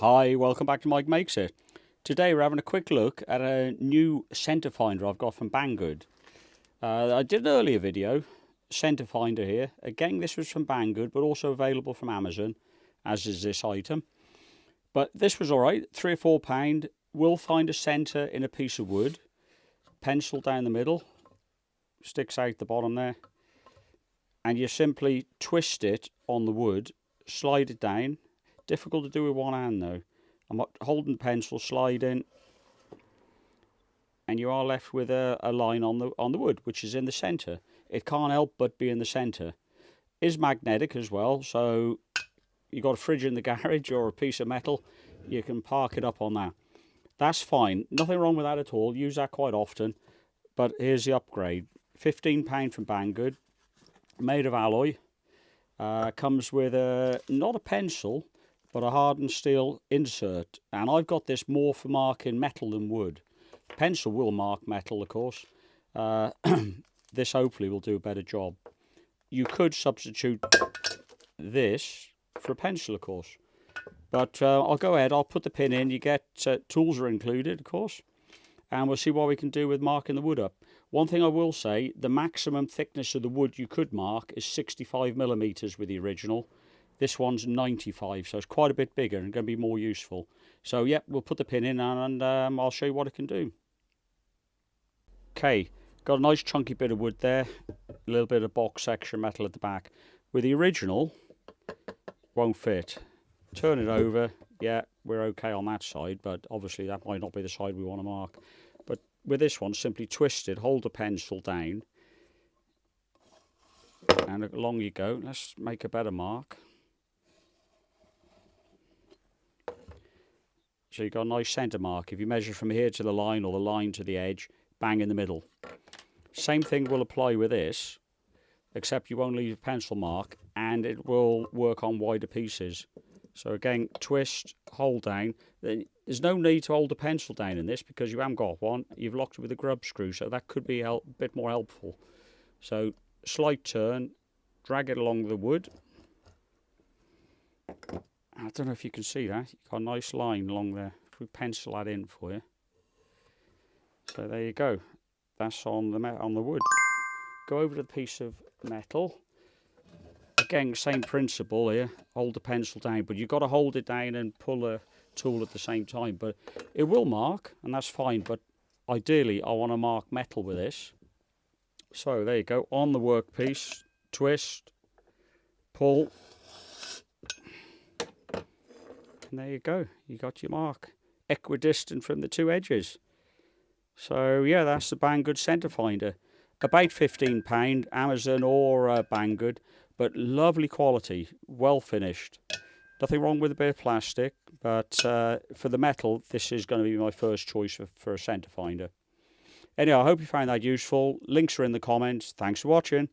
Hi, welcome back to Mike Makes It. Today we're having a quick look at a new centre finder I've got from Banggood. I did an earlier video, centre finder here. Again, this was from Banggood, but also available from Amazon, as is this item. But this was alright, £3 or £4. Will find a centre in a piece of wood, pencil down the middle, sticks out the bottom there, and you simply twist it on the wood, slide it down. Difficult to do with one hand though. I'm holding the pencil, sliding, and you are left with a line on the wood, which is in the centre. It can't help but be in the centre. Is magnetic as well, so you got a fridge in the garage or a piece of metal, you can park it up on that. That's fine. Nothing wrong with that at all. Use that quite often. But here's the upgrade. £15 from Banggood, made of alloy. Comes with not a pencil, but a hardened steel insert, and I've got this more for marking metal than wood. Pencil will mark metal, of course. This hopefully will do a better job. You could substitute this for a pencil, of course, but I'll go ahead, I'll put the pin in. You get tools are included, of course, and we'll see what we can do with marking the wood up. One thing I will say, the maximum thickness of the wood you could mark is 65mm with the original. This one's 95, so it's quite a bit bigger and going to be more useful. So, yeah, we'll put the pin in and I'll show you what it can do. Okay, got a nice chunky bit of wood there, a little bit of box section metal at the back. With the original, won't fit. Turn it over, yeah, we're okay on that side, but obviously that might not be the side we want to mark. But with this one, simply twist it, hold the pencil down, and along you go. Let's make a better mark. So you've got a nice centre mark. If you measure from here to the line or the line to the edge, bang in the middle. Same thing will apply with this, except you won't leave a pencil mark and it will work on wider pieces. So again, twist, hold down. There's no need to hold the pencil down in this because you haven't got one. You've locked it with a grub screw, so that could be a bit more helpful. So slight turn, drag it along the wood. I don't know if you can see that. You've got a nice line along there. If we pencil that in for you. So there you go. That's on the wood. Go over to the piece of metal. Again, same principle here. Hold the pencil down, but you've got to hold it down and pull a tool at the same time. But it will mark, and that's fine. But ideally, I want to mark metal with this. So there you go. On the workpiece, twist, pull. And there you go, you got your mark, equidistant from the two edges. So yeah, that's the Banggood centre finder. About £15, Amazon or Banggood, but lovely quality, well finished. Nothing wrong with a bit of plastic, but for the metal, this is going to be my first choice for a centre finder. Anyway, I hope you found that useful. Links are in the comments. Thanks for watching.